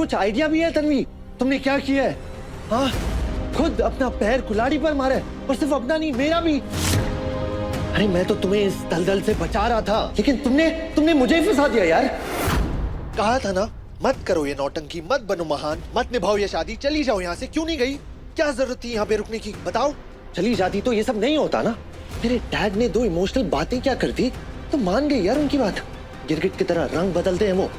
कुछ आइडिया भी है तन्वी? तुमने क्या किया है? हाँ, खुद अपना पैर कुल्हाड़ी पर मारा है, और सिर्फ अपना नहीं, मेरा भी। अरे मैं तो तुम्हें इस दलदल से बचा रहा था, लेकिन तुमने मुझे ही फंसा दिया यार। कहा था ना, मत करो ये नौटंकी, मत बनो महान, मत निभाओ ये शादी, चली जाओ यहाँ से। क्यों नहीं गई? क्या जरूरत थी यहाँ पे रुकने की? बताओ। चली जाती तो ये सब नहीं होता ना। मेरे डैड ने दो इमोशनल बातें क्या कर दी तो मान गई यार उनकी बात। गिरगिट की तरह रंग बदलते हैं वो,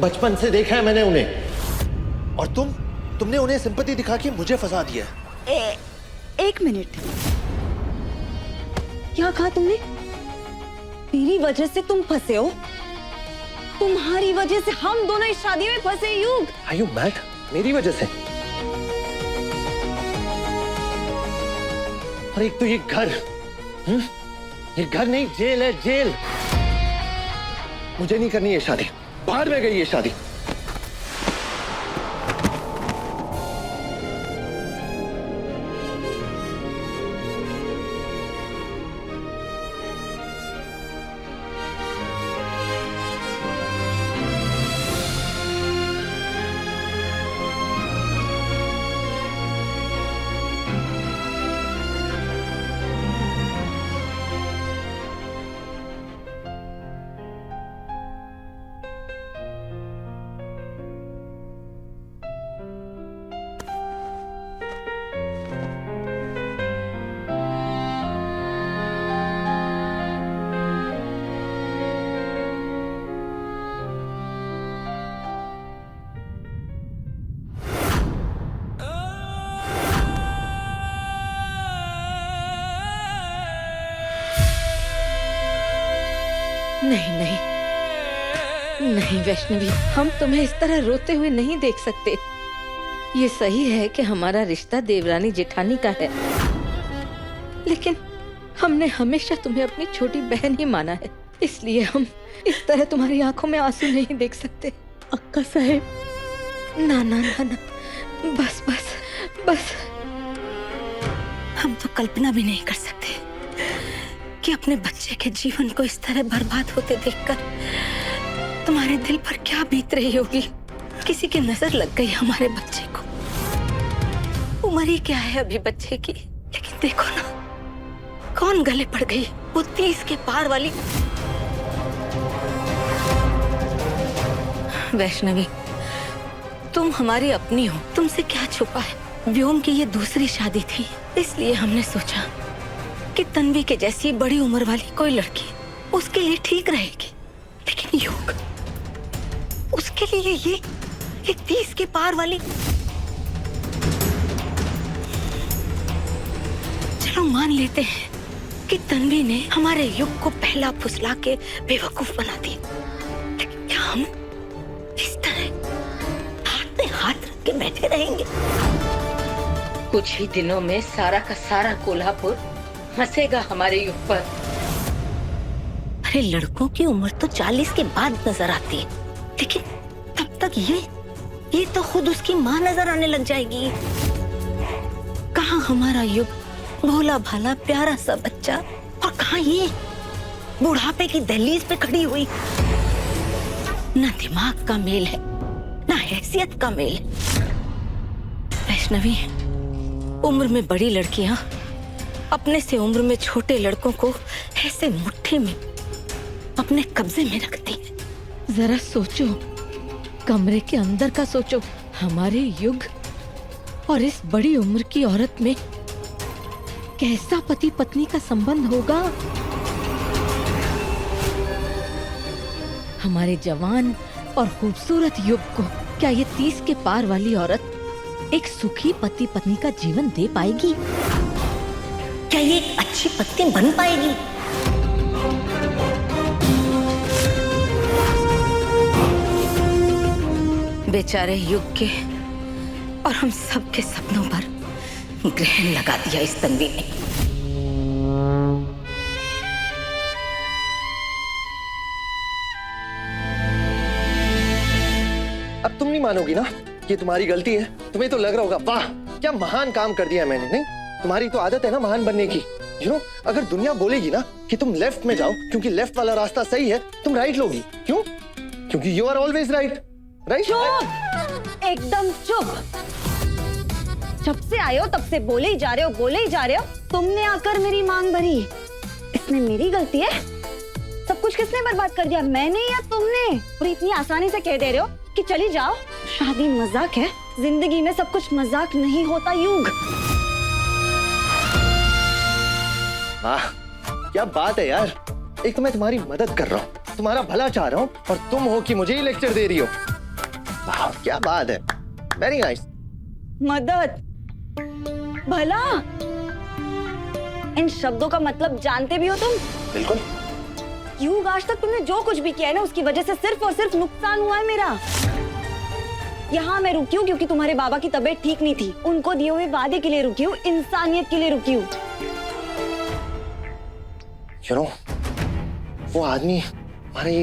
बचपन से देखा है मैंने उन्हें। और तुमने उन्हें सिंपैथी दिखा के मुझे फंसा दिया। एक मिनट, क्या कहा तुमने? तेरी वजह से तुम फंसे हो? तुम्हारी वजह से हम दोनों इस शादी में फंसे। युग, Are you mad? मेरी वजह से? और एक तो ये घर, ये घर नहीं, जेल है, जेल। मुझे नहीं करनी ये शादी, बाहर में गई ये शादी। नहीं नहीं नहीं वैष्णवी, हम तुम्हें इस तरह रोते हुए नहीं देख सकते। ये सही है कि हमारा रिश्ता देवरानी जेठानी का है, लेकिन हमने हमेशा तुम्हें अपनी छोटी बहन ही माना है, इसलिए हम इस तरह तुम्हारी आंखों में आंसू नहीं देख सकते। अक्का साहेब, ना ना ना ना, बस बस बस। हम तो कल्पना भी नहीं कर सकते कि अपने बच्चे के जीवन को इस तरह बर्बाद होते देखकर तुम्हारे दिल पर क्या बीत रही होगी। किसी की नजर लग गई हमारे बच्चे को। उम्र ही क्या है अभी बच्चे की, लेकिन देखो ना, कौन गले पड़ गई, वो 30 के पार वाली। वैष्णवी, तुम हमारी अपनी हो, तुमसे क्या छुपा है। व्योम की ये दूसरी शादी थी, इसलिए हमने सोचा कि तन्वी के जैसी बड़ी उम्र वाली कोई लड़की उसके लिए ठीक रहेगी। लेकिन योग, उसके लिए ये 30 के पार वाली। चलो मान लेते हैं कि तन्वी ने हमारे युग को पहला फुसला के बेवकूफ बना दिया, लेकिन क्या हम इस तरह हाथ में हाथ रख के बैठे रहेंगे? कुछ ही दिनों में सारा का सारा कोल्हापुर हंसेगा हमारे युग पर। अरे लड़कों की उम्र तो 40 के बाद नजर आती है, लेकिन तब तक ये तो खुद उसकी माँ नजर आने लग जाएगी। कहाँ हमारा युग, भोला भाला प्यारा सा बच्चा, और कहाँ ये बुढ़ापे की दहलीज पे खड़ी हुई। ना दिमाग का मेल है, ना हैसियत का मेल है। वैष्णवी, उम्र में बड़ी लड़कियां अपने से उम्र में छोटे लड़कों को ऐसे मुट्ठी में अपने कब्जे में रखती है। जरा सोचो, कमरे के अंदर का सोचो। हमारे युग और इस बड़ी उम्र की औरत में कैसा पति पत्नी का संबंध होगा। हमारे जवान और खूबसूरत युग को क्या ये 30 के पार वाली औरत एक सुखी पति पत्नी का जीवन दे पाएगी? क्या ये एक अच्छी पत्नी बन पाएगी? बेचारे युग के और हम सब के सपनों पर ग्रहण लगा दिया इस तन्वी ने। अब तुम नहीं मानोगी ना कि तुम्हारी गलती है। तुम्हें तो लग रहा होगा वाह क्या महान काम कर दिया मैंने। नहीं, तुम्हारी तो आदत है ना महान बनने की। अगर दुनिया बोलेगी ना कि तुम लेफ्ट में जाओ क्योंकि लेफ्ट वाला रास्ता सही है, तुम राइट लोगी। क्यों? क्योंकि you are always right. Right? एकदम चुप। जब से आए हो तब से बोले ही जा रहे हो, बोले ही जा रहे हो। तुमने आकर मेरी मांग भरी, इसमें मेरी गलती है? सब कुछ किसने बर्बाद कर दिया, मैंने या तुमने? और इतनी आसानी से कह दे रहे हो कि चली जाओ। शादी मजाक है, जिंदगी में सब कुछ मजाक नहीं होता युग। वाह क्या बात है यार। एक तो मैं तुम्हारी मदद कर रहा हूँ, तुम्हारा भला चाह रहा हूँ, और तुम हो कि मुझे ही लेक्चर दे रही हो। वाह क्या बात है, वेरी नाइस। मदद, भला, इन शब्दों का मतलब जानते भी हो तुम? बिल्कुल। युग, आज तक तुमने जो कुछ भी किया है ना, उसकी वजह से सिर्फ और सिर्फ नुकसान हुआ है मेरा। यहाँ मैं रुकी हूँ क्योंकि तुम्हारे बाबा की तबीयत ठीक नहीं थी। उनको दिए हुए वादे के लिए रुकी हूँ, इंसानियत के लिए रुकी हूँ। वो आदमी हमारे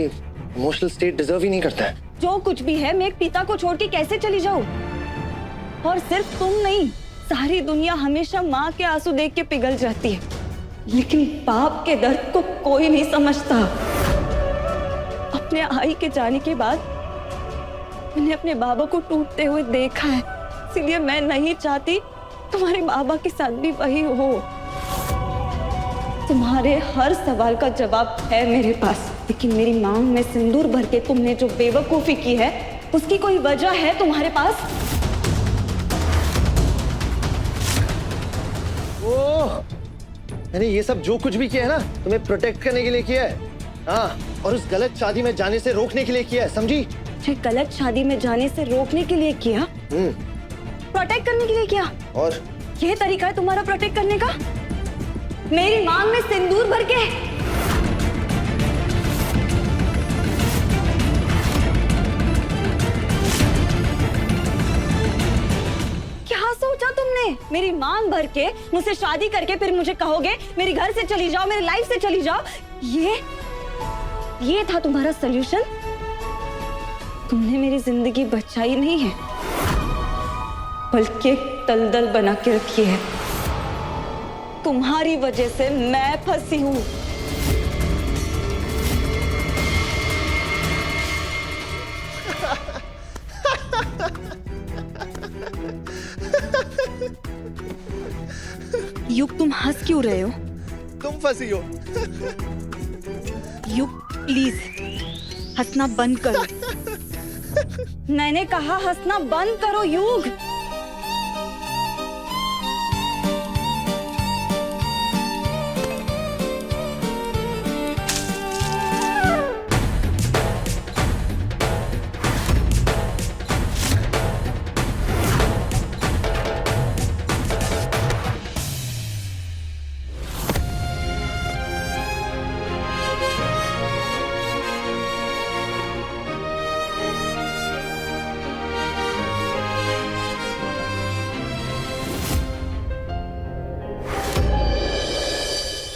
इमोशनल स्टेट डिजर्व ही नहीं करता है। जो कुछ भी है, मैं एक पिता को छोड़ के कैसे चली जाऊं? और सिर्फ तुम नहीं, सारी दुनिया हमेशा माँ के आंसू देख के पिघल जाती है, लेकिन बाप के दर्द को कोई नहीं समझता। अपने आई के जाने के बाद मैंने अपने बाबा को टूटते हुए देखा है, इसलिए मैं नहीं चाहती तुम्हारे बाबा के साथ भी वही हो। तुम्हारे हर सवाल का जवाब है मेरे पास, लेकिन मेरी मांग में सिंदूर भर के तुमने जो बेवकूफी की है, उसकी कोई वजह है तुम्हारे पास? ओह, मैंने ये सब जो कुछ भी किया है ना, तुम्हें प्रोटेक्ट करने के लिए किया है। हाँ, और उस गलत शादी में जाने से रोकने के लिए किया है, समझी? मुझे गलत शादी में जाने से रोकने के लिए किया? प्रोटेक्ट करने के लिए किया? और ये तरीका है तुम्हारा प्रोटेक्ट करने का? मेरी मांग में सिंदूर भर के? क्या सोचा तुमने? मेरी मांग भर के मुझसे शादी करके फिर मुझे कहोगे मेरे घर से चली जाओ, मेरी लाइफ से चली जाओ? ये था तुम्हारा सॉल्यूशन? तुमने मेरी जिंदगी बचाई नहीं है, बल्कि दलदल बना के रखी है। तुम्हारी वजह से मैं फंसी हूं। युग, तुम हंस क्यों रहे हो? तुम फंसी हो। युग प्लीज हंसना बंद करो। मैंने कहा हंसना बंद करो युग।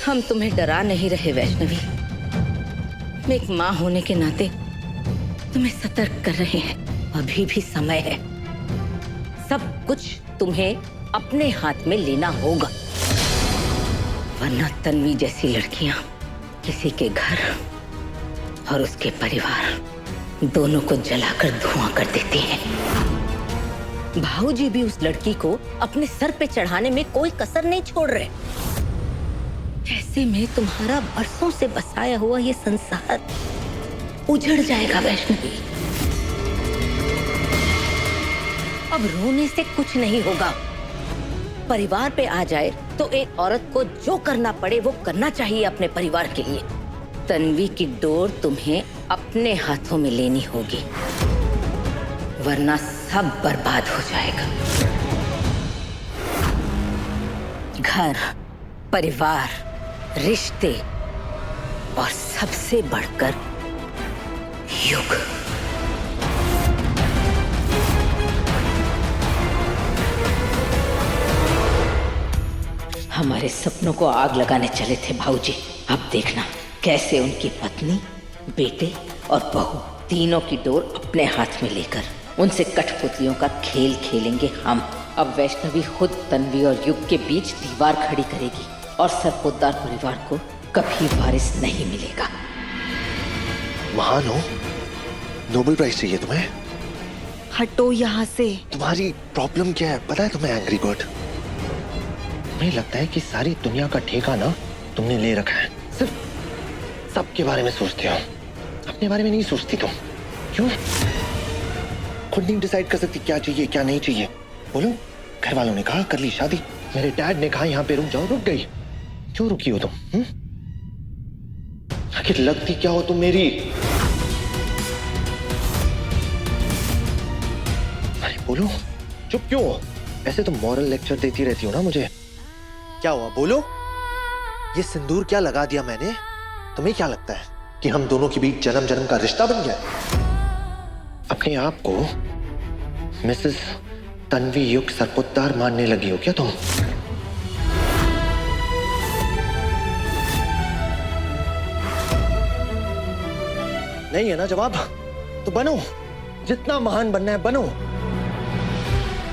हम तुम्हें डरा नहीं रहे वैष्णवी, मैं एक माँ होने के नाते तुम्हें सतर्क कर रहे हैं। अभी भी समय है, सब कुछ तुम्हें अपने हाथ में लेना होगा, वरना तन्वी जैसी लड़कियां किसी के घर और उसके परिवार दोनों को जलाकर धुआं कर देती हैं। भाऊजी भी उस लड़की को अपने सर पे चढ़ाने में कोई कसर नहीं छोड़ रहे। ऐसे में तुम्हारा बरसों से बसाया हुआ ये संसार उजड़ जाएगा वैष्णवी। अब रोने से कुछ नहीं होगा। परिवार पे आ जाए तो एक औरत को जो करना पड़े वो करना चाहिए अपने परिवार के लिए। तन्वी की डोर तुम्हें अपने हाथों में लेनी होगी, वरना सब बर्बाद हो जाएगा। घर, परिवार, रिश्ते और सबसे बढ़कर युग। हमारे सपनों को आग लगाने चले थे भाऊजी। अब देखना कैसे उनकी पत्नी, बेटे और बहू तीनों की डोर अपने हाथ में लेकर उनसे कठपुतलियों का खेल खेलेंगे हम। अब वैष्णवी खुद तन्वी और युग के बीच दीवार खड़ी करेगी और सरपोतदार परिवार को कभी वारिस नहीं मिलेगा। महान हो, नोबेल प्राइज चाहिए तुम्हें? हटो यहाँ से। तुम्हारी प्रॉब्लम क्या है पता है तुम्हें एंग्री बर्ड? मुझे लगता है कि सारी दुनिया का ठेका ना तुमने ले रखा है। सिर्फ सबके बारे में सोचते हो, अपने बारे में नहीं सोचती तुम। क्यों? खुद नहीं डिसाइड कर सकती क्या चाहिए क्या नहीं चाहिए? बोलो, घर वालों ने कहा कर ली शादी, मेरे डैड ने कहा यहाँ पे रुक जाओ, रुक गई। क्यों रुकी हो तुम? आखिर लगती क्या हो तुम मेरी? अरे बोलो, चुप क्यों हो? ऐसे तो मॉरल लेक्चर देती रहती हो ना मुझे। क्या हुआ बोलो? ये सिंदूर क्या लगा दिया मैंने? तुम्हें क्या लगता है कि हम दोनों के बीच जन्म जन्म का रिश्ता बन गया? अपने आप को मिसेस तन्वी युग सरपोतदार मानने लगी हो क्या तुम? नहीं है ना जवाब? तो बनो, जितना महान बनना है बनो।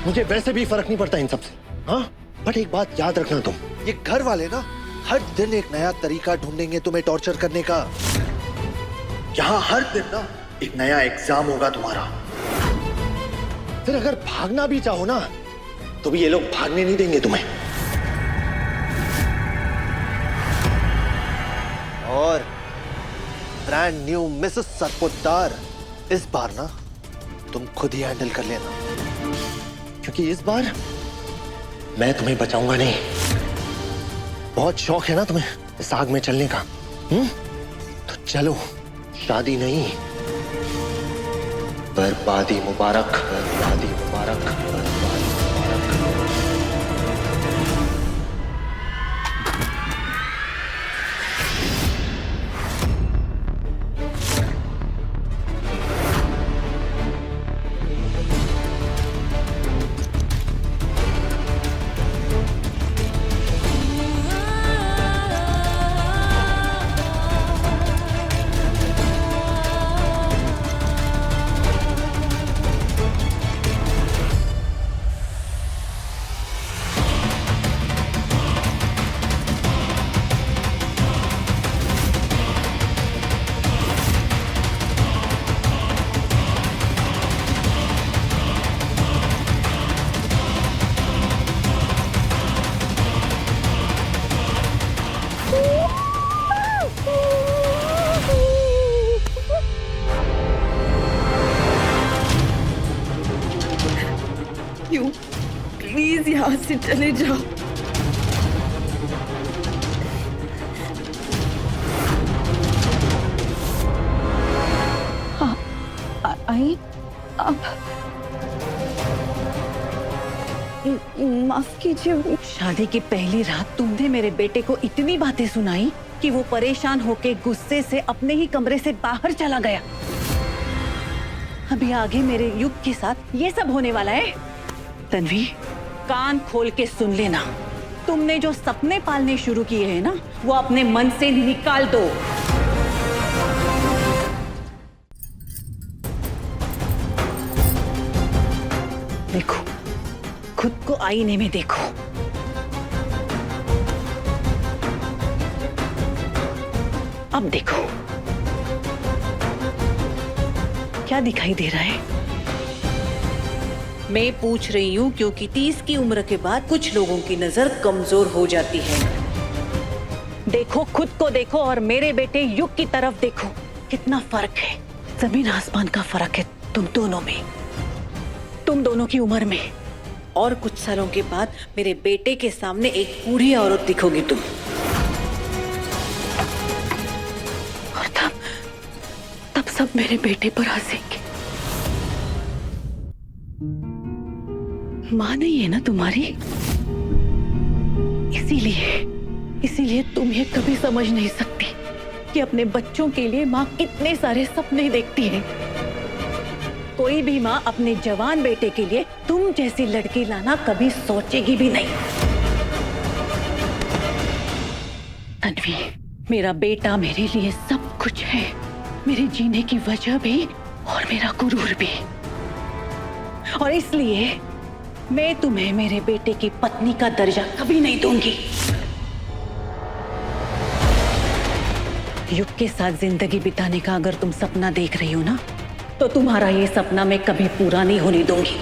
मुझे वैसे भी फर्क नहीं पड़ता इन सबसे। हाँ, बट एक बात याद रखना तुम, ये घर वाले ना हर दिन एक नया तरीका ढूंढेंगे तुम्हें टॉर्चर करने का। यहाँ हर दिन ना एक नया एग्जाम होगा तुम्हारा। फिर अगर भागना भी चाहो ना तो भी ये लोग भागने नहीं देंगे तुम्हें। और ब्रांड न्यू मिसेस सरपोतदार, इस बार ना तुम खुद ही हैंडल कर लेना, क्योंकि इस बार मैं तुम्हें बचाऊंगा नहीं। बहुत शौक है ना तुम्हें इस आग में चलने का? तो चलो, शादी नहीं, बर्बादी मुबारक, बर्बादी मुबारक, बर्बादी मुबारक। यू प्लीज यहाँ से चले जाओ। हाँ, आई अब माफ कीजिए। शादी की पहली रात तुमने मेरे बेटे को इतनी बातें सुनाई कि वो परेशान होके गुस्से से अपने ही कमरे से बाहर चला गया। अभी आगे मेरे युग के साथ ये सब होने वाला है। तन्वी, कान खोल के सुन लेना, तुमने जो सपने पालने शुरू किए हैं ना, वो अपने मन से निकाल दो। देखो, खुद को आईने में देखो। अब देखो, क्या दिखाई दे रहा है? मैं पूछ रही हूँ क्योंकि 30 की उम्र के बाद कुछ लोगों की नजर कमजोर हो जाती है। देखो, खुद को देखो और मेरे बेटे युग की तरफ देखो। कितना फर्क है, जमीन आसमान का फर्क है तुम दोनों में, तुम दोनों की उम्र में। और कुछ सालों के बाद मेरे बेटे के सामने एक बूढ़ी औरत दिखोगी तुम। और तब सब मेरे बेटे पर हंसेंगे। माँ नहीं है ना तुम्हारी, इसीलिए तुम ये कभी समझ नहीं सकती कि अपने बच्चों के लिए माँ कितने सारे सपने देखती है। कोई भी माँ अपने जवान बेटे के लिए तुम जैसी लड़की लाना कभी सोचेगी भी नहीं। तन्वी, मेरा बेटा मेरे लिए सब कुछ है, मेरे जीने की वजह भी और मेरा गुरूर भी। और इसलिए मैं तुम्हें मेरे बेटे की पत्नी का दर्जा कभी नहीं दूंगी। युग के साथ जिंदगी बिताने का अगर तुम सपना देख रही हो ना, तो तुम्हारा ये सपना मैं कभी पूरा नहीं होने दूंगी।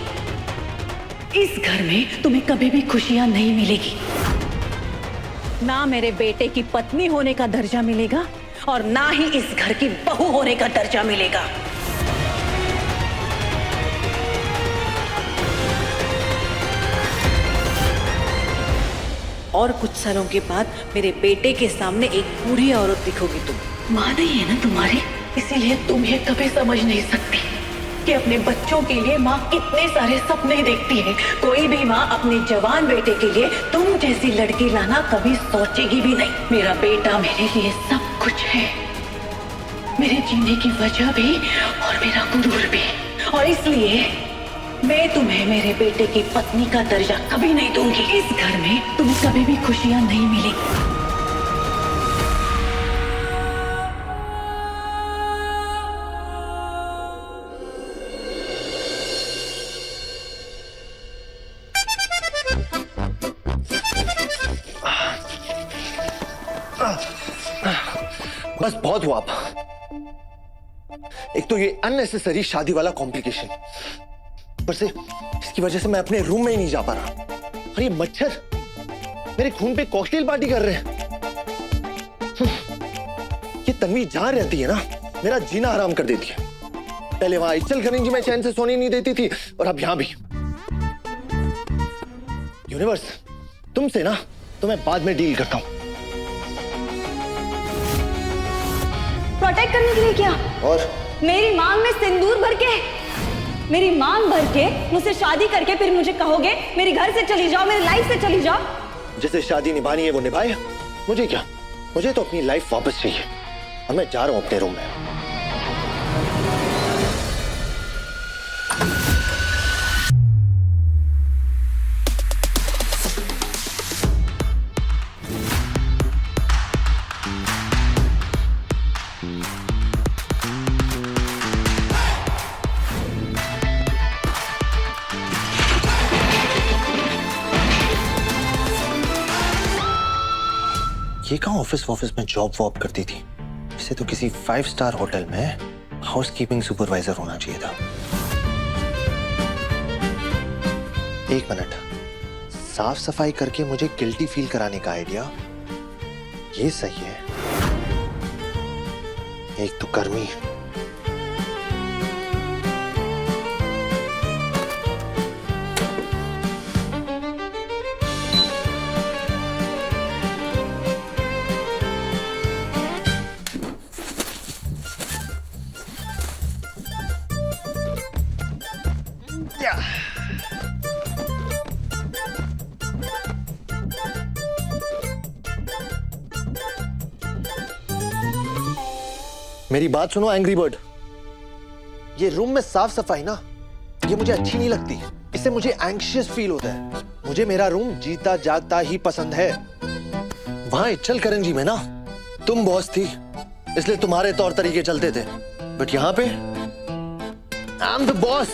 इस घर में तुम्हें कभी भी खुशियां नहीं मिलेगी। ना मेरे बेटे की पत्नी होने का दर्जा मिलेगा और ना ही इस घर की बहू होने का दर्जा मिलेगा। और कुछ सालों के बाद मेरे बेटे के सामने एक बूढ़ी औरत दिखोगी तुम। माँ नहीं है ना तुम्हारी, इसीलिए तुम ये कभी समझ नहीं सकती कि अपने बच्चों के लिए माँ कितने सारे सपने देखती है। कोई भी माँ अपने जवान बेटे के लिए तुम जैसी लड़की लाना कभी सोचेगी भी नहीं। मेरा बेटा मेरे लिए सब कुछ है, मेरे जीने की वजह भी और मेरा गुरूर भी। और इसलिए मैं तुम्हें मेरे बेटे की पत्नी का दर्जा कभी नहीं दूंगी। इस घर में तुम्हें कभी भी खुशियां नहीं मिलेगी। बस बहुत हुआ आप। एक तो ये अननेसेसरी शादी वाला कॉम्प्लिकेशन, ऊपर से इसकी वजह से मैं अपने रूम में ही नहीं जा पा रहा। और ये मच्छर मेरे खून पे कॉकटेल पार्टी कर रहे हैं। ये तन्वी जहां रहती है ना, मेरा जीना हराम कर देती है। पहले वहां इचलकरंजी में चैन से सोने नहीं देती थी, और अब यहां भी। यूनिवर्स, तुमसे ना तो मैं बाद में डील करता हूं। प्रोटेक्ट करने के लिए क्या? और मेरी मांग में सिंदूर भर के, मेरी मांग भर के मुझसे शादी करके फिर मुझे कहोगे मेरे घर से चली जाओ, मेरी लाइफ से चली जाओ। जिसे शादी निभानी है वो निभाए, मुझे क्या? मुझे तो अपनी लाइफ वापस चाहिए और मैं जा रहा हूं अपने रूम में। ये कहाँ ऑफिस में जॉब वॉब करती थी? इसे तो किसी 5 स्टार होटल में हाउसकीपिंग सुपरवाइजर होना चाहिए था। एक मिनट, साफ सफाई करके मुझे गिल्टी फील कराने का आइडिया ये सही है। एक तो कर्मी, मेरी बात सुनो एंग्री बर्ड। ये रूम में साफ सफाई ना, ये मुझे अच्छी नहीं लगती। इससे मुझे एंग्शियस फील होता है। मुझे मेरा रूम जीता जागता ही पसंद है। वहां इचलकरंजी में ना तुम बॉस थी, इसलिए तुम्हारे तौर तरीके चलते थे। बट यहां पे आई एम द बॉस,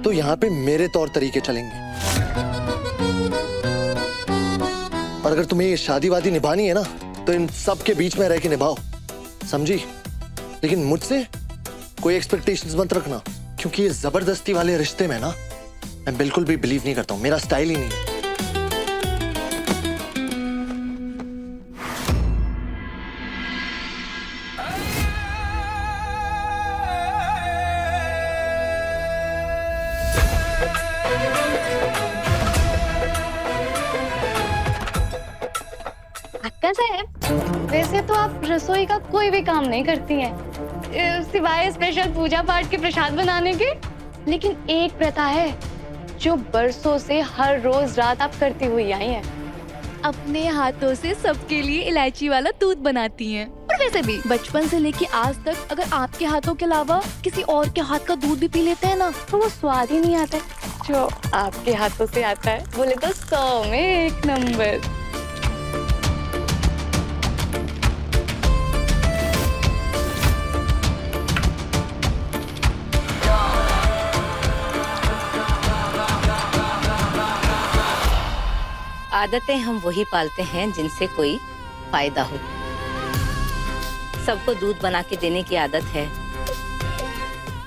तो यहां पे मेरे तौर तरीके चलेंगे। और अगर तुम्हें ये शादी वादी निभानी है ना, तो इन सब के बीच में रह के निभाओ, समझी? लेकिन मुझसे कोई एक्सपेक्टेशंस मत रखना, क्योंकि ये जबरदस्ती वाले रिश्ते में ना मैं बिल्कुल भी बिलीव नहीं करता हूं। मेरा स्टाइल ही नहीं है। अक्का साहब, वैसे तो आप रसोई का कोई भी काम नहीं करती हैं, सिवाय स्पेशल पूजा पाठ के प्रसाद बनाने के। लेकिन एक प्रथा है जो बरसों से हर रोज रात आप करती हुई आई हैं। अपने हाथों से सबके लिए इलायची वाला दूध बनाती हैं। और वैसे भी बचपन से लेके आज तक अगर आपके हाथों के अलावा किसी और के हाथ का दूध भी पी लेते हैं ना, तो वो स्वाद ही नहीं आता जो आपके हाथों से आता है। बोले तो 100 में 1 नंबर। आदतें हम वही पालते हैं जिनसे कोई फायदा हो। सबको दूध बना के देने की आदत है,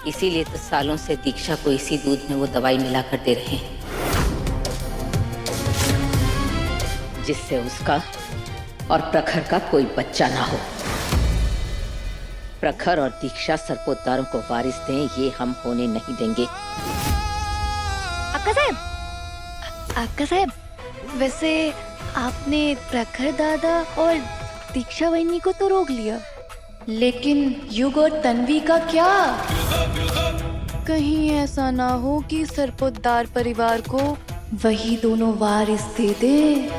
इसीलिए तो सालों से दीक्षा को इसी दूध में वो दवाई मिलाकर दे रहे हैं, जिससे उसका और प्रखर का कोई बच्चा ना हो। प्रखर और दीक्षा सरपोतदारों को वारिस दें, ये हम होने नहीं देंगे। आपका साहब, वैसे आपने प्रखर दादा और दीक्षा वहिनी को तो रोक लिया, लेकिन युग और तन्वी का क्या? कहीं ऐसा ना हो कि सरपोतदार परिवार को वही दोनों वारिस दे दे।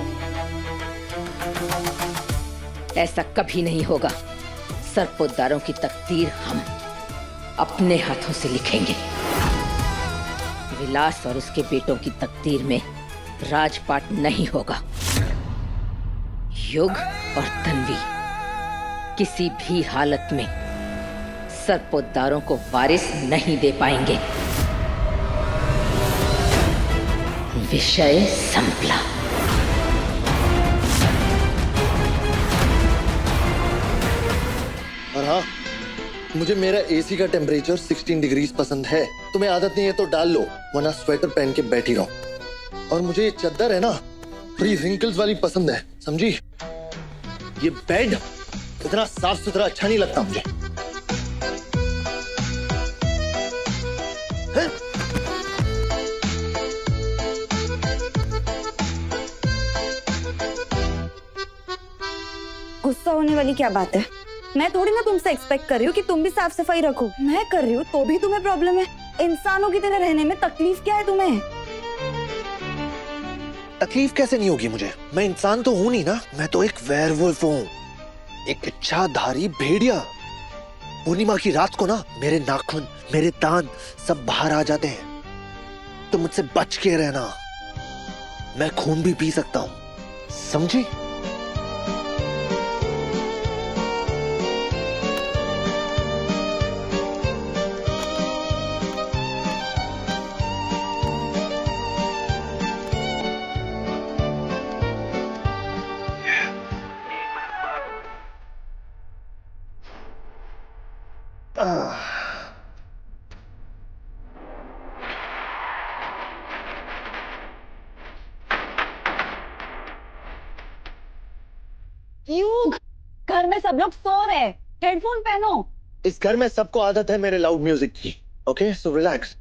ऐसा कभी नहीं होगा। सरपोतदारों की तकदीर हम अपने हाथों से लिखेंगे। विलास और उसके बेटों की तकदीर में राजपाट नहीं होगा। युग और तन्वी किसी भी हालत में सरपोतदारों को वारिस नहीं दे पाएंगे। विषय संपला। और हाँ, मुझे मेरा एसी का टेम्परेचर 16 डिग्रीज पसंद है। तुम्हें आदत नहीं है तो डाल लो, वरना स्वेटर पहन के बैठी रहो। और मुझे ये चादर है ना, थोड़ी रिंकल्स वाली पसंद है, समझी? ये बेड इतना साफ सुथरा अच्छा नहीं लगता मुझे। है? गुस्सा होने वाली क्या बात है? मैं थोड़ी ना तुमसे एक्सपेक्ट कर रही हूँ कि तुम भी साफ सफाई रखो। मैं कर रही हूँ तो भी तुम्हें प्रॉब्लम है। इंसानों की तरह रहने में तकलीफ क्या है तुम्हें? तकलीफ कैसे नहीं होगी मुझे? मैं इंसान तो हूं नहीं ना, मैं तो एक वेयरवुल्फ हूँ, एक इच्छाधारी भेड़िया। पूर्णिमा की रात को ना मेरे नाखून, मेरे दांत सब बाहर आ जाते हैं, तो मुझसे बच के रहना। मैं खून भी पी सकता हूँ, समझी? युग, घर में सब लोग सो रहे हैं, हेडफोन पहनो। इस घर में सबको आदत है मेरे लाउड म्यूजिक की। Okay, so relax.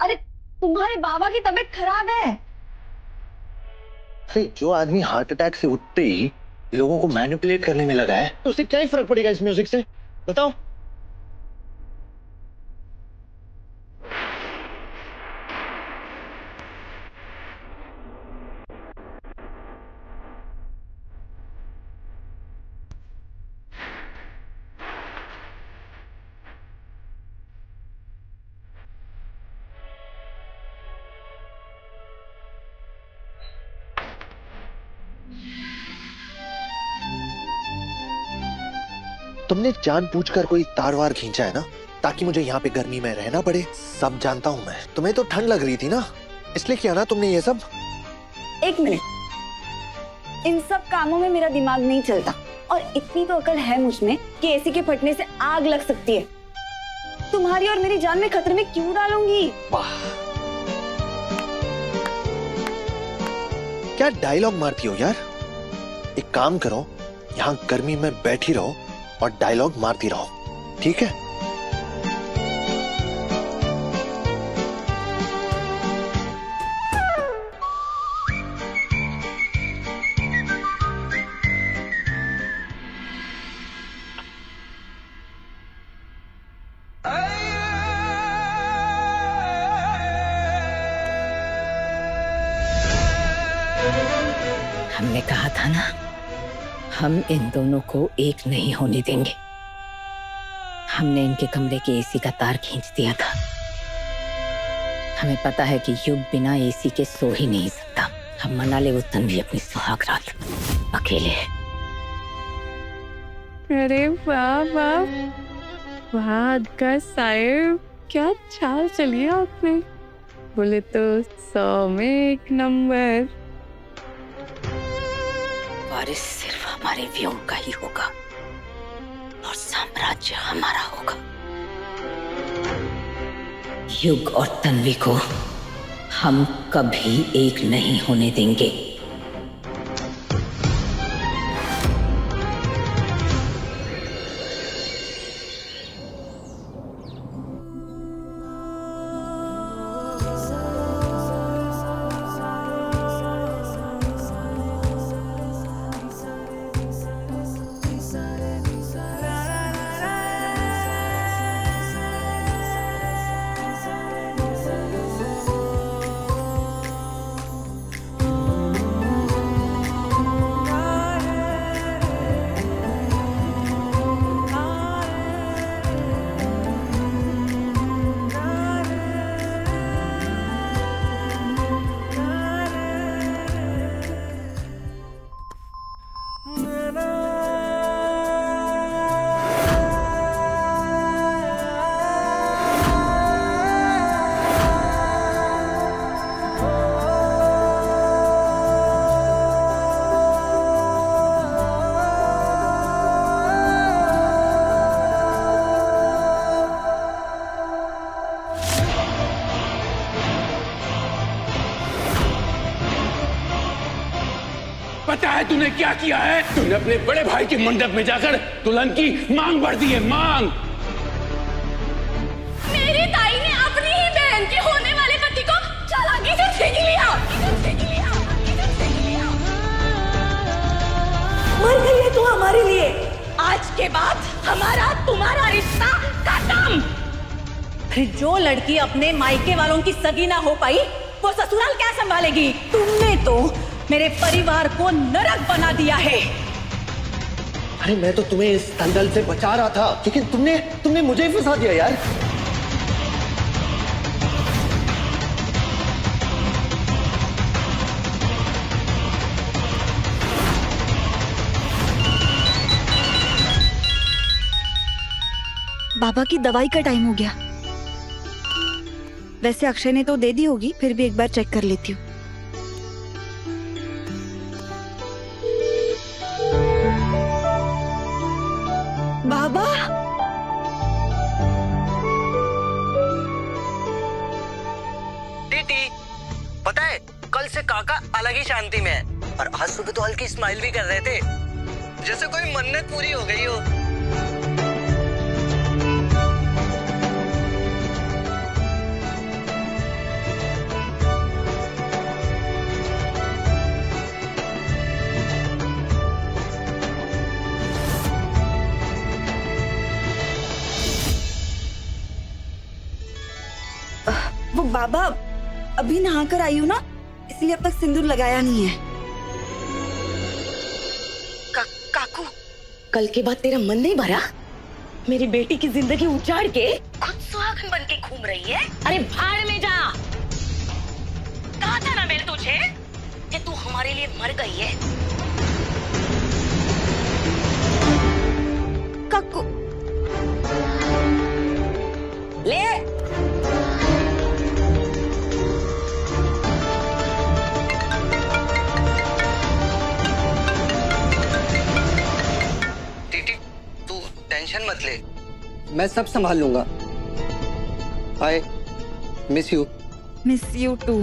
अरे तुम्हारे बाबा की तबीयत खराब है। अरे जो आदमी हार्ट अटैक से उठते ही लोगों को मैनिपुलेट करने में लगा है, तो उसे क्या ही फर्क पड़ेगा इस म्यूजिक से? बताओ। तुमने जानबूझकर कोई तार वार खींचा है ना, ताकि मुझे यहाँ पे गर्मी में रहना पड़े। सब जानता हूँ मैं। तुम्हें तो ठंड लग रही थी ना, इसलिए किया ना तुमने ये सब। एक मिनट, इन सब कामों में मेरा दिमाग नहीं चलता, और इतनी तो अकल है मुझ में कि एसी के फटने से आग लग सकती है। तुम्हारी और मेरी जान में खतरे में क्यों डालूंगी? वाह, क्या डायलॉग मारती हो यार। एक काम करो, यहाँ गर्मी में बैठी रहो और डायलॉग मारती रहो, ठीक है? हमने कहा था ना, हम इन दोनों को एक नहीं होने देंगे। हमने इनके कमरे के एसी का तार खींच दिया था। हमें पता है कि युग बिना एसी के सो ही नहीं सकता। हम मना ले वो तन्वी अपनी सुहाग रात अकेले। अरे वाह वाह वाह का साहिब, क्या चाल चली आपने। बोले तो 100 में 1 नंबर। वारिस सिर्फ हमारे व्योम का ही होगा और साम्राज्य हमारा होगा। युग और तन्वी को हम कभी एक नहीं होने देंगे। पता है तूने क्या किया है? तूने अपने बड़े भाई के मंडप में जाकर दुल्हन की मांग भर दी है, मांग। मेरी ताई ने अपनी ही बहन के होने वाले पति को चालाकी से छीन लिया। मर गई है तू हमारे लिए। आज के बाद हमारा तुम्हारा रिश्ता खत्म। अरे जो लड़की अपने मायके वालों की सगी ना हो पाई वो ससुराल क्या संभालेगी? तुमने तो मेरे परिवार को नरक बना दिया है। अरे मैं तो तुम्हें इस दलदल से बचा रहा था, लेकिन तुमने मुझे ही फंसा दिया यार। बाबा की दवाई का टाइम हो गया। वैसे अक्षय ने तो दे दी होगी, फिर भी एक बार चेक कर लेती हूँ। बाबा, टीटी, पता है कल से काका अलग ही शांति में है और आज सुबह तो हल्की स्माइल भी कर रहे थे, जैसे कोई मन्नत पूरी हो गई हो। वो बाबा अभी नहा कर आई हूँ ना, इसलिए अब तक सिंदूर लगाया नहीं है। काकू, कल के बाद तेरा मन नहीं भरा? मेरी बेटी की जिंदगी उजाड़ के खुद सुहागन बन के घूम रही है। अरे भाड़ में जा। कहा था ना मैंने तुझे कि तू हमारे लिए मर गई है। काकू ले टेंशन मत ले, मैं सब संभाल लूंगा। Hi, miss you. Miss you too.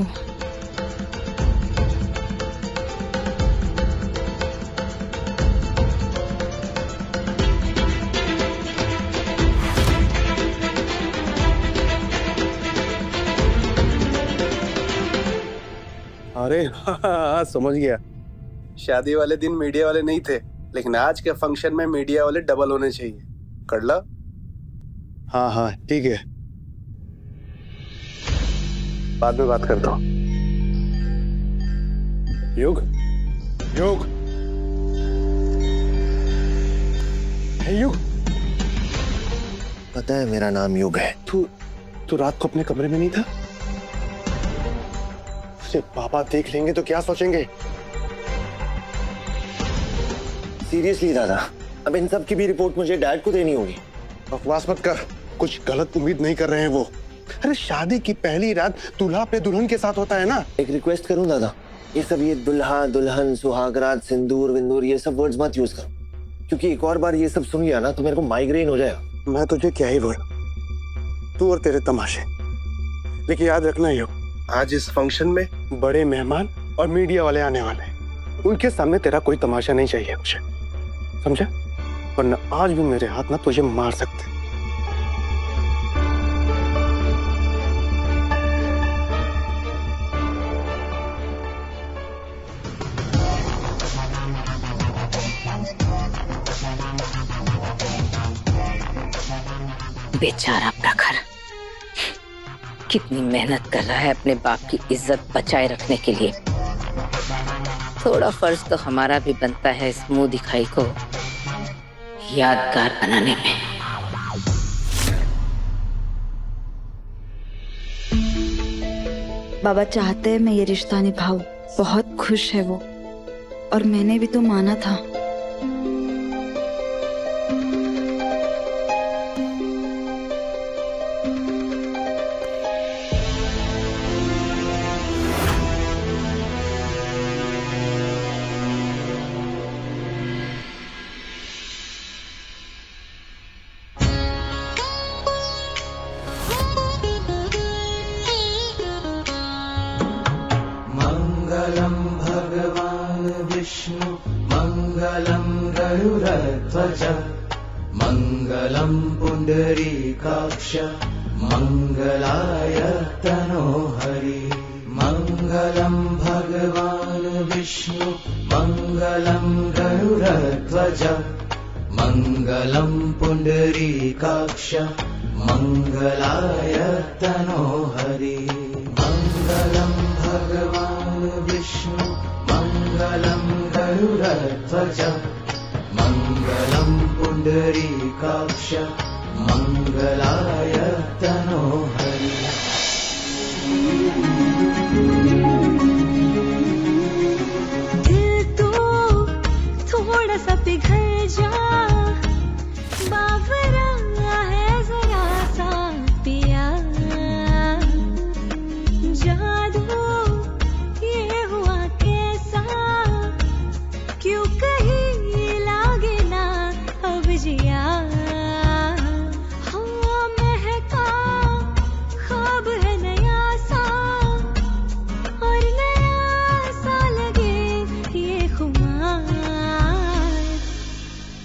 अरे हाँ, समझ गया। शादी वाले दिन मीडिया वाले नहीं थे, लेकिन आज के फंक्शन में मीडिया वाले डबल होने चाहिए। कर ला? हाँ हाँ ठीक है, बाद में बात करता हूँ। युग, युग, युग, पता है मेरा नाम युग है। तू रात को अपने कमरे में नहीं था? उसे पापा देख लेंगे तो क्या सोचेंगे? सीरियसली दादा, अब इन सब की भी रिपोर्ट मुझे डैड को देनी होगी। बकवास मत कर, कुछ गलत उम्मीद नहीं कर रहे हैं वो। अरे शादी की पहली रात दूल्हा अपने दुल्हन के साथ होता है ना। एक रिक्वेस्ट करूं दादा, ये सब ये दुल्हा दुल्हन सुहागरात सिंदूर विंदूर ये सब वर्ड्स मत यूज करो, क्योंकि एक और बार ये सब सुन लिया ना तो मेरे को माइग्रेन हो जाएगा। मैं तुझे क्या ही बोला, तू और तेरे तमाशे। लेकिन याद रखना यो, आज इस फंक्शन में बड़े मेहमान और मीडिया वाले आने वाले हैं। उनके सामने तेरा कोई तमाशा नहीं चाहिए मुझे, समझा? वरना आज भी मेरे हाथ ना तुझे मार सकते। बेचारा प्रखर कितनी मेहनत कर रहा है अपने बाप की इज्जत बचाए रखने के लिए। थोड़ा फर्ज तो हमारा भी बनता है इस मुंह दिखाई को यादगार बनाने में। बाबा चाहते हैं मैं ये रिश्ता निभाऊं। बहुत खुश है वो, और मैंने भी तो माना था। मंगलम भगवान विष्णु मंगलम गरुड़ध्वज मंगलम पुंडरीकाक्ष मंगलाय तनोहरि। मंगलम भगवान विष्णु मंगलम गरुड़ध्वज मंगलम पुंडरीकाक्ष मंगलाय तनोहरि। मंगलम भगवान विष्णु मंगलम गरुड़ध्वज मंगलम पुंडरीकाक्ष मंगलाय तनोहरि। दिल तो थोड़ा सा पिघल जा, बावरा है जरा सा पिया। जादू ये हुआ कैसा, क्यों कहीं लागे ना अब जिया। हाँ महका ख्वाब है नया सा, और नया सा लगे ये खुमार।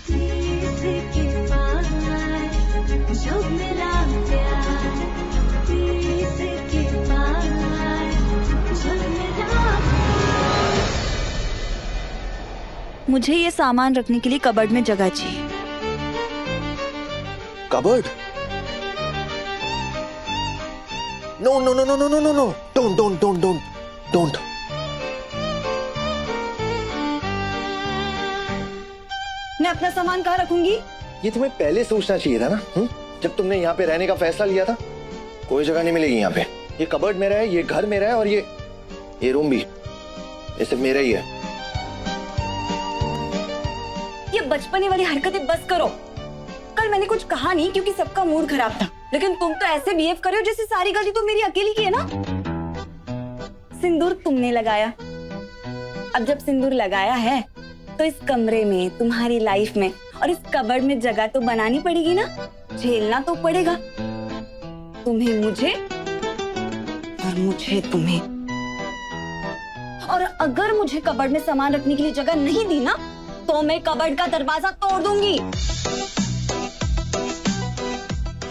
तीस के पार जब मिला प्यार, तीस के पार जब मिला। मुझे ये सामान रखने के लिए कबर्ड में जगह चाहिए। Cupboard? No no no no no no no no, don't don't don't don't don't. मैं अपना सामान कहाँ रखूंगी? ये तुम्हें पहले सोचना चाहिए था ना, जब तुमने यहाँ पे रहने का फैसला लिया था। कोई जगह नहीं मिलेगी यहाँ पे। ये कबर्ड मेरा है, ये घर मेरा है, और ये रूम भी, ये सिर्फ मेरा ही है। ये बचपने वाली हरकतें बस करो। कल मैंने कुछ कहा नहीं क्योंकि सबका मूड खराब था, लेकिन तुम तो ऐसे बिहेव कर रहे हो जैसे सारी गलती तो मेरी अकेली की है ना। सिंदूर तुमने लगाया, अब जब सिंदूर लगाया है तो इस कमरे में, तुम्हारी लाइफ में और इस कबर्ड में जगह तो बनानी पड़ेगी ना। झेलना तो पड़ेगा, तुम्हें मुझे और मुझे तुम्हें। और अगर मुझे कबर्ड में सामान रखने के लिए जगह नहीं दी ना, तो मैं कबर्ड का दरवाजा तोड़ दूंगी।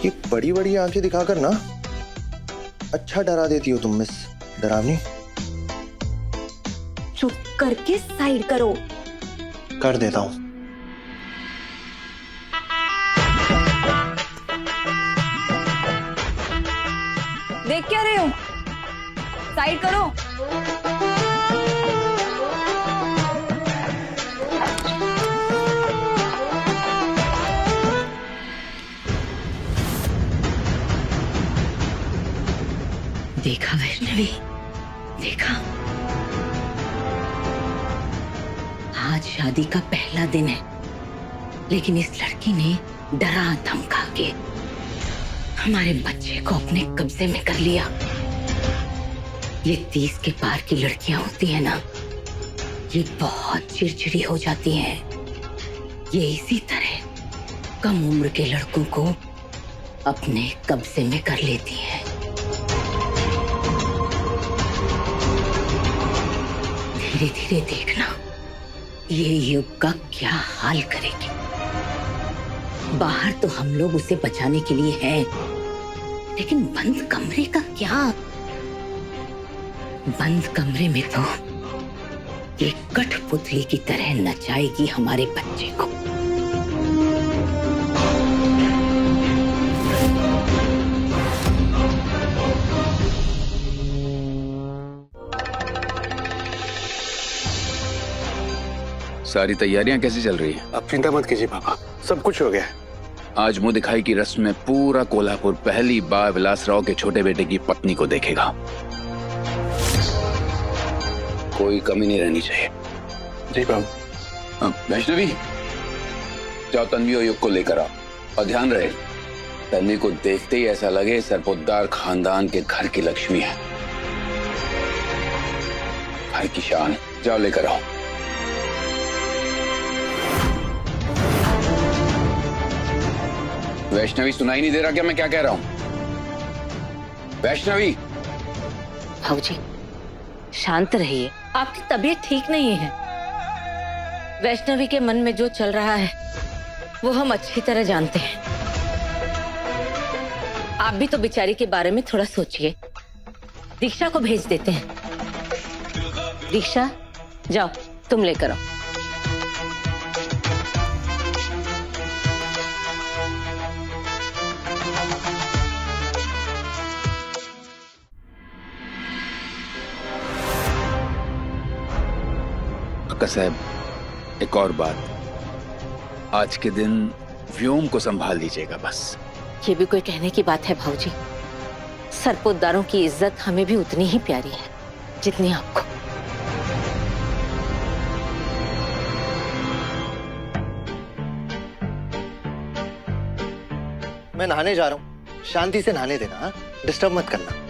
ये बड़ी बड़ी आंखें दिखाकर ना अच्छा डरा देती हो तुम मिस डरावनी। चुप करके साइड करो। कर देता हूं। देख क्या रहे हो? साइड करो। देखा वैष्णवी, देखा, आज शादी का पहला दिन है, लेकिन इस लड़की ने डरा धमका के हमारे बच्चे को अपने कब्जे में कर लिया। ये 30 के पार की लड़कियां होती है ना, ये बहुत चिड़चिड़ी हो जाती हैं। ये इसी तरह कम उम्र के लड़कों को अपने कब्जे में कर लेती हैं। धीरे धीरे देखना ये युग का क्या हाल करेगी। बाहर तो हम लोग उसे बचाने के लिए हैं, लेकिन बंद कमरे का क्या? बंद कमरे में तो ये कठपुतली की तरह नचाएगी हमारे बच्चे को। सारी तैयारियां कैसी चल रही हैं? आप चिंता मत कीजिए पापा, सब कुछ हो गया है। आज मुंह दिखाई की रस्म में पूरा कोल्हापुर पहली बार विलासराव के छोटे बेटे की पत्नी को देखेगा। कोई कमी नहीं रहनी चाहिए। जी बाबू। वैष्णवी, जाओ तन्वी और युग को लेकर आओ, और ध्यान रहे तन्वी को देखते ही ऐसा लगे सरपोतदार खानदान के घर की लक्ष्मी है, घर की शान। जाओ लेकर आओ। वैष्णवी, सुनाई नहीं दे रहा क्या मैं क्या कह रहा हूं? वैष्णवी। भाऊजी शांत रहिए, आपकी तबीयत ठीक नहीं है। वैष्णवी के मन में जो चल रहा है वो हम अच्छी तरह जानते हैं। आप भी तो बेचारी के बारे में थोड़ा सोचिए। दीक्षा को भेज देते हैं। दीक्षा जाओ, तुम लेकर आओ। काका साहब, एक और बात, आज के दिन व्योम को संभाल लीजिएगा बस। ये भी कोई कहने की बात है भाऊजी? सरपोतदारों की इज्जत हमें भी उतनी ही प्यारी है जितनी आपको। मैं नहाने जा रहा हूँ, शांति से नहाने देना, हाँ? डिस्टर्ब मत करना।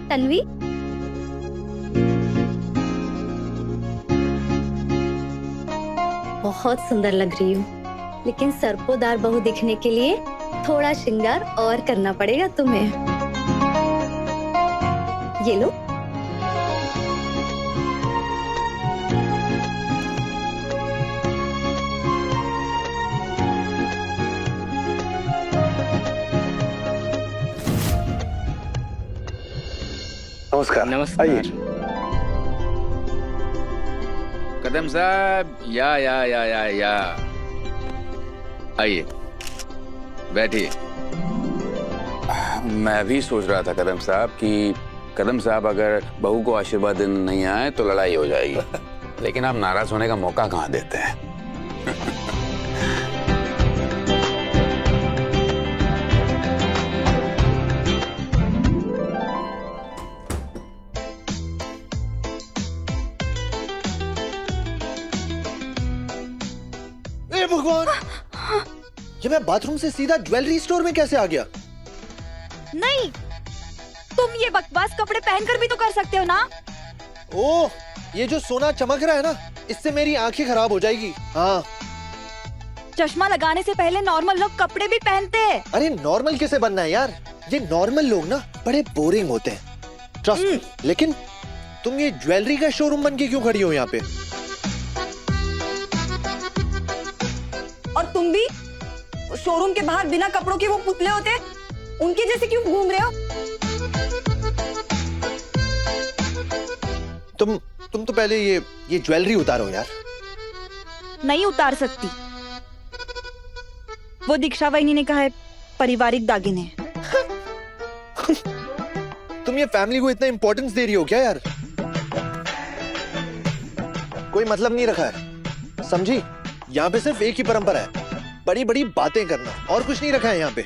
तन्वी, बहुत सुंदर लग रही हूँ, लेकिन सरपोदार बहू दिखने के लिए थोड़ा श्रृंगार और करना पड़ेगा तुम्हें। ये लो। नमस्कार। नमस्कार। आइए। कदम साहब, या आइए, बैठिए। मैं भी सोच रहा था कदम साहब कि कदम साहब अगर बहू को आशीर्वाद देने नहीं आए तो लड़ाई हो जाएगी, लेकिन आप नाराज होने का मौका कहाँ देते हैं। भगवान, ये मैं बाथरूम से सीधा ज्वेलरी स्टोर में कैसे आ गया? नहीं, तुम ये बकवास कपड़े पहनकर भी तो कर सकते हो ना। ओह, ये जो सोना चमक रहा है ना, इससे मेरी आंखें खराब हो जाएगी। हाँ। चश्मा लगाने से पहले नॉर्मल लोग कपड़े भी पहनते हैं। अरे नॉर्मल कैसे बनना है यार? ये नॉर्मल लोग ना बड़े बोरिंग होते हैं, ट्रस्ट मी। लेकिन तुम ये ज्वेलरी का शोरूम बन के क्यों खड़ी हो यहाँ पे? और तुम भी शोरूम के बाहर बिना कपड़ों के वो पुतले होते हैं, उनके जैसे क्यों घूम रहे हो? तुम तो पहले ये ज्वेलरी उतारो यार। नहीं उतार सकती, वो दीक्षा वहिनी ने कहा है पारिवारिक दागिने। तुम ये फैमिली को इतना इंपॉर्टेंस दे रही हो क्या यार? कोई मतलब नहीं रखा है, समझी? यहाँ पे सिर्फ एक ही परंपरा है, बड़ी बड़ी बातें करना, और कुछ नहीं रखा है यहाँ पे।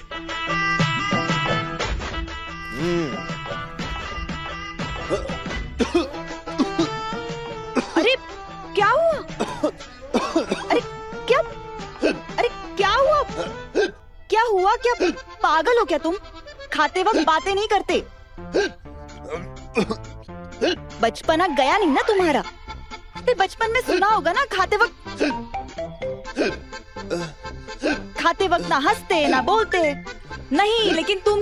अरे क्या हुआ? अरे क्या हुआ? क्या हुआ? क्या पागल हो क्या तुम? खाते वक्त बातें नहीं करते। बचपना गया नहीं ना तुम्हारा? बचपन में सुना होगा ना, खाते वक्त खाते वक्त ना हंसते ना बोलते। नहीं, लेकिन तुम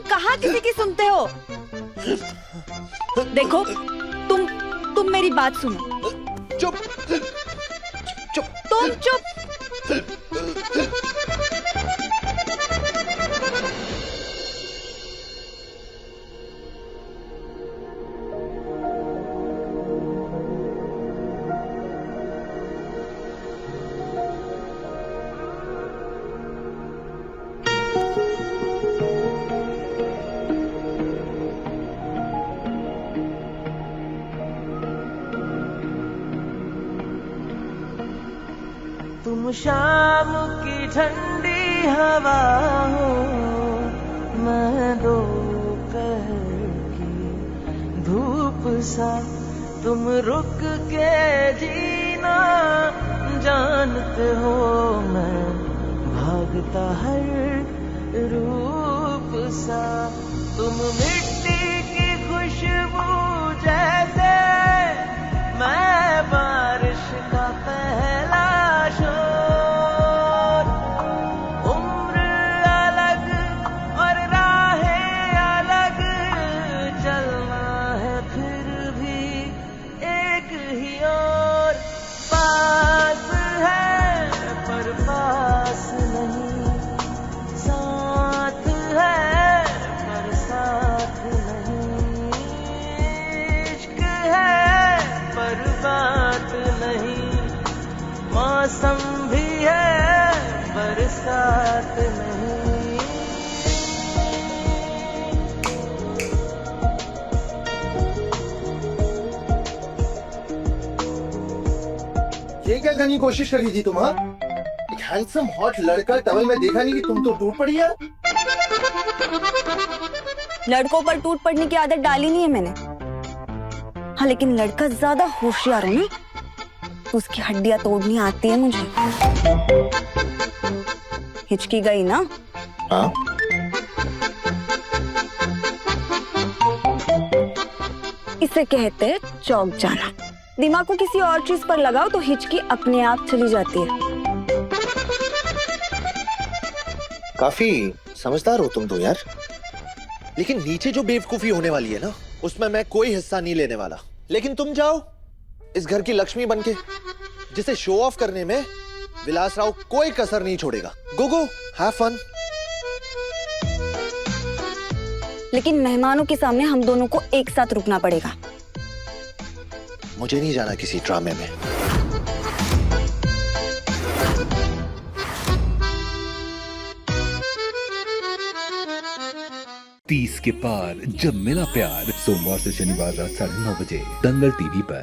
कहाँ किसी की सुनते हो? देखो, तुम मेरी बात सुनो। चुप। तुम चुप। तुम शाम की ठंडी हवा हो, मैं दोपहर की धूप सा, तुम रुक के जीना जानते हो, मैं भागता हर रूप सा, तुम मिट्टी की खुशबू जैसे, मैं बारिश का पहला शोर, उम्र अलग और राहें अलग, चलना है फिर भी एक ही ओर, पास है पर पास नहीं, साथ है पर साथ नहीं, इश्क है पर बात नहीं, मौसम भी है बरसात नहीं। ये क्या करने की कोशिश कर रही थी तुम? हाँ, एक हैंडसम हॉट लड़का टवल में देखा नहीं कि तुम तो टूट पड़ी यार। लड़कों पर टूट पड़ने की आदत डाली नहीं है मैंने। हाँ, लेकिन लड़का ज्यादा होशियार हो ना, तो उसकी हड्डियां तोड़नी आती है मुझे। हिचकी गई ना? हाँ। इसे कहते हैं चौक जाना। दिमाग को किसी और चीज पर लगाओ तो हिचकी अपने आप चली जाती है। काफी समझदार हो तुम तो यार, लेकिन नीचे जो बेवकूफी होने वाली है ना, उसमें मैं कोई हिस्सा नहीं लेने वाला। लेकिन तुम जाओ इस घर की लक्ष्मी बनके, जिसे शो ऑफ करने में विलास राव कोई कसर नहीं छोड़ेगा। गो गो, हैव फन। लेकिन मेहमानों के सामने हम दोनों को एक साथ रुकना पड़ेगा। मुझे नहीं जाना किसी ड्रामे में। तीस के पार जब मिला प्यार, सोमवार से शनिवार रात 9:30 बजे दंगल टीवी पर।